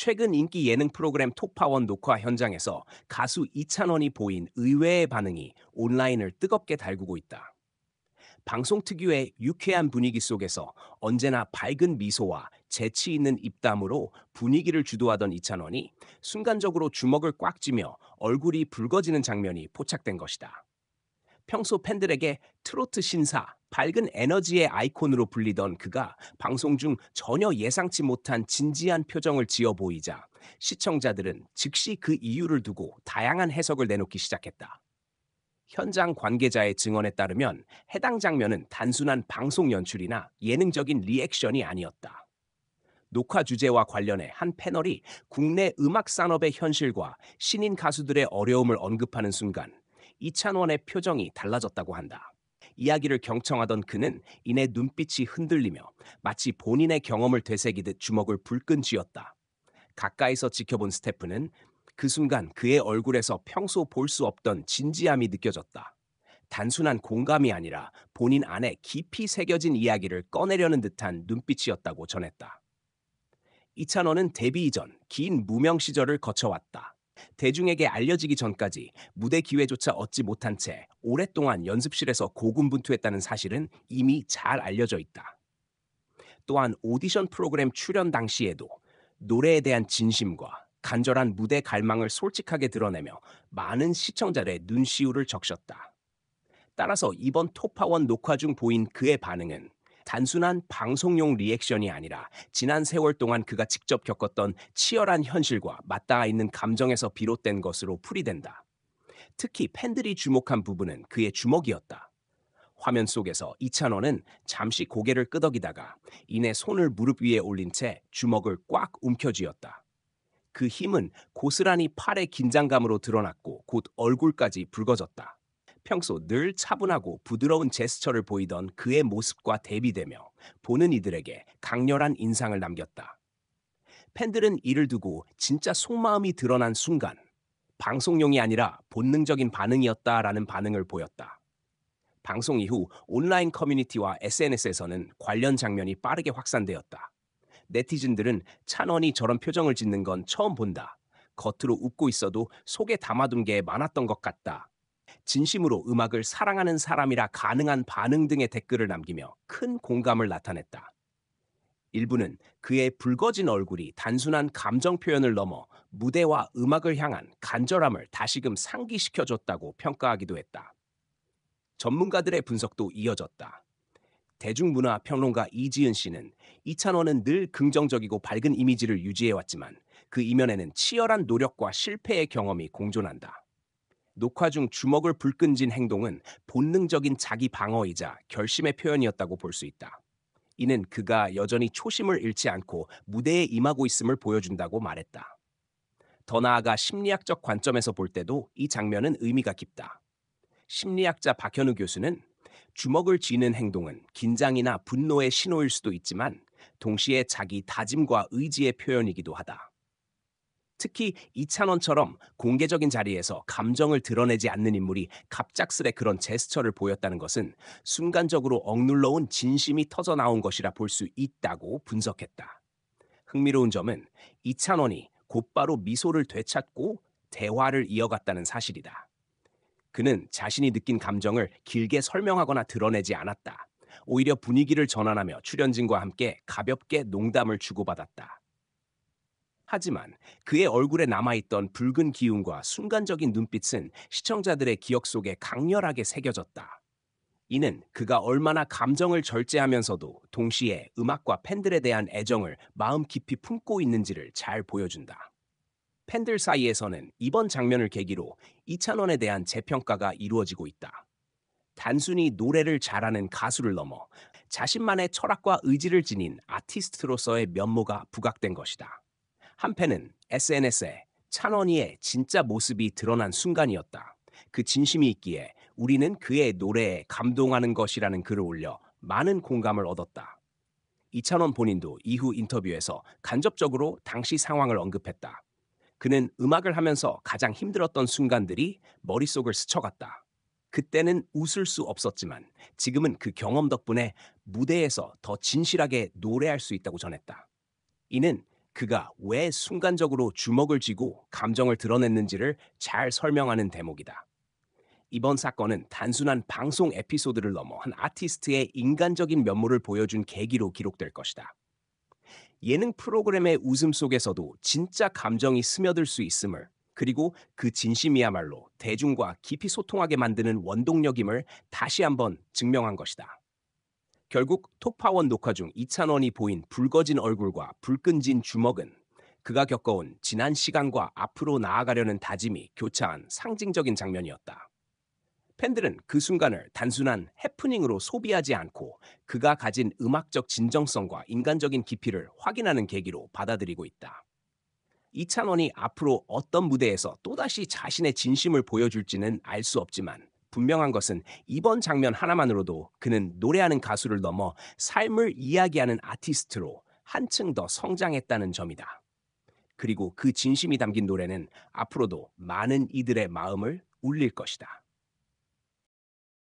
최근 인기 예능 프로그램 톱파원 녹화 현장에서 가수 이찬원이 보인 의외의 반응이 온라인을 뜨겁게 달구고 있다. 방송 특유의 유쾌한 분위기 속에서 언제나 밝은 미소와 재치 있는 입담으로 분위기를 주도하던 이찬원이 순간적으로 주먹을 꽉 쥐며 얼굴이 붉어지는 장면이 포착된 것이다. 평소 팬들에게 트로트 신사, 밝은 에너지의 아이콘으로 불리던 그가 방송 중 전혀 예상치 못한 진지한 표정을 지어 보이자 시청자들은 즉시 그 이유를 두고 다양한 해석을 내놓기 시작했다. 현장 관계자의 증언에 따르면 해당 장면은 단순한 방송 연출이나 예능적인 리액션이 아니었다. 녹화 주제와 관련해 한 패널이 국내 음악 산업의 현실과 신인 가수들의 어려움을 언급하는 순간 이찬원의 표정이 달라졌다고 한다. 이야기를 경청하던 그는 이내 눈빛이 흔들리며 마치 본인의 경험을 되새기듯 주먹을 불끈 쥐었다. 가까이서 지켜본 스태프는 그 순간 그의 얼굴에서 평소 볼 수 없던 진지함이 느껴졌다. 단순한 공감이 아니라 본인 안에 깊이 새겨진 이야기를 꺼내려는 듯한 눈빛이었다고 전했다. 이찬원은 데뷔 이전 긴 무명 시절을 거쳐왔다. 대중에게 알려지기 전까지 무대 기회조차 얻지 못한 채 오랫동안 연습실에서 고군분투했다는 사실은 이미 잘 알려져 있다. 또한 오디션 프로그램 출연 당시에도 노래에 대한 진심과 간절한 무대 갈망을 솔직하게 드러내며 많은 시청자들의 눈시울을 적셨다. 따라서 이번 톱파원 녹화 중 보인 그의 반응은 단순한 방송용 리액션이 아니라 지난 세월 동안 그가 직접 겪었던 치열한 현실과 맞닿아 있는 감정에서 비롯된 것으로 풀이된다. 특히 팬들이 주목한 부분은 그의 주먹이었다. 화면 속에서 이찬원은 잠시 고개를 끄덕이다가 이내 손을 무릎 위에 올린 채 주먹을 꽉 움켜쥐었다. 그 힘은 고스란히 팔의 긴장감으로 드러났고 곧 얼굴까지 붉어졌다. 평소 늘 차분하고 부드러운 제스처를 보이던 그의 모습과 대비되며 보는 이들에게 강렬한 인상을 남겼다. 팬들은 이를 두고 진짜 속마음이 드러난 순간 방송용이 아니라 본능적인 반응이었다라는 반응을 보였다. 방송 이후 온라인 커뮤니티와 SNS에서는 관련 장면이 빠르게 확산되었다. 네티즌들은 찬원이 저런 표정을 짓는 건 처음 본다. 겉으로 웃고 있어도 속에 담아둔 게 많았던 것 같다. 진심으로 음악을 사랑하는 사람이라 가능한 반응 등의 댓글을 남기며 큰 공감을 나타냈다. 일부는 그의 붉어진 얼굴이 단순한 감정 표현을 넘어 무대와 음악을 향한 간절함을 다시금 상기시켜줬다고 평가하기도 했다. 전문가들의 분석도 이어졌다. 대중문화 평론가 이지은 씨는 이찬원은 늘 긍정적이고 밝은 이미지를 유지해왔지만 그 이면에는 치열한 노력과 실패의 경험이 공존한다. 녹화 중 주먹을 불끈 쥔 행동은 본능적인 자기 방어이자 결심의 표현이었다고 볼 수 있다. 이는 그가 여전히 초심을 잃지 않고 무대에 임하고 있음을 보여준다고 말했다. 더 나아가 심리학적 관점에서 볼 때도 이 장면은 의미가 깊다. 심리학자 박현우 교수는 주먹을 쥐는 행동은 긴장이나 분노의 신호일 수도 있지만 동시에 자기 다짐과 의지의 표현이기도 하다. 특히 이찬원처럼 공개적인 자리에서 감정을 드러내지 않는 인물이 갑작스레 그런 제스처를 보였다는 것은 순간적으로 억눌러온 진심이 터져나온 것이라 볼 수 있다고 분석했다. 흥미로운 점은 이찬원이 곧바로 미소를 되찾고 대화를 이어갔다는 사실이다. 그는 자신이 느낀 감정을 길게 설명하거나 드러내지 않았다. 오히려 분위기를 전환하며 출연진과 함께 가볍게 농담을 주고받았다. 하지만 그의 얼굴에 남아있던 붉은 기운과 순간적인 눈빛은 시청자들의 기억 속에 강렬하게 새겨졌다. 이는 그가 얼마나 감정을 절제하면서도 동시에 음악과 팬들에 대한 애정을 마음 깊이 품고 있는지를 잘 보여준다. 팬들 사이에서는 이번 장면을 계기로 이찬원에 대한 재평가가 이루어지고 있다. 단순히 노래를 잘하는 가수를 넘어 자신만의 철학과 의지를 지닌 아티스트로서의 면모가 부각된 것이다. 한편은 SNS에 찬원이의 진짜 모습이 드러난 순간이었다. 그 진심이 있기에 우리는 그의 노래에 감동하는 것이라는 글을 올려 많은 공감을 얻었다. 이찬원 본인도 이후 인터뷰에서 간접적으로 당시 상황을 언급했다. 그는 음악을 하면서 가장 힘들었던 순간들이 머릿속을 스쳐갔다. 그때는 웃을 수 없었지만 지금은 그 경험 덕분에 무대에서 더 진실하게 노래할 수 있다고 전했다. 이는 그가 왜 순간적으로 주먹을 쥐고 감정을 드러냈는지를 잘 설명하는 대목이다. 이번 사건은 단순한 방송 에피소드를 넘어 한 아티스트의 인간적인 면모를 보여준 계기로 기록될 것이다. 예능 프로그램의 웃음 속에서도 진짜 감정이 스며들 수 있음을, 그리고 그 진심이야말로 대중과 깊이 소통하게 만드는 원동력임을 다시 한번 증명한 것이다. 결국 톡파원 녹화 중 이찬원이 보인 붉어진 얼굴과 불끈진 주먹은 그가 겪어온 지난 시간과 앞으로 나아가려는 다짐이 교차한 상징적인 장면이었다. 팬들은 그 순간을 단순한 해프닝으로 소비하지 않고 그가 가진 음악적 진정성과 인간적인 깊이를 확인하는 계기로 받아들이고 있다. 이찬원이 앞으로 어떤 무대에서 또다시 자신의 진심을 보여줄지는 알 수 없지만, 분명한 것은 이번 장면 하나만으로도 그는 노래하는 가수를 넘어 삶을 이야기하는 아티스트로 한층 더 성장했다는 점이다. 그리고 그 진심이 담긴 노래는 앞으로도 많은 이들의 마음을 울릴 것이다.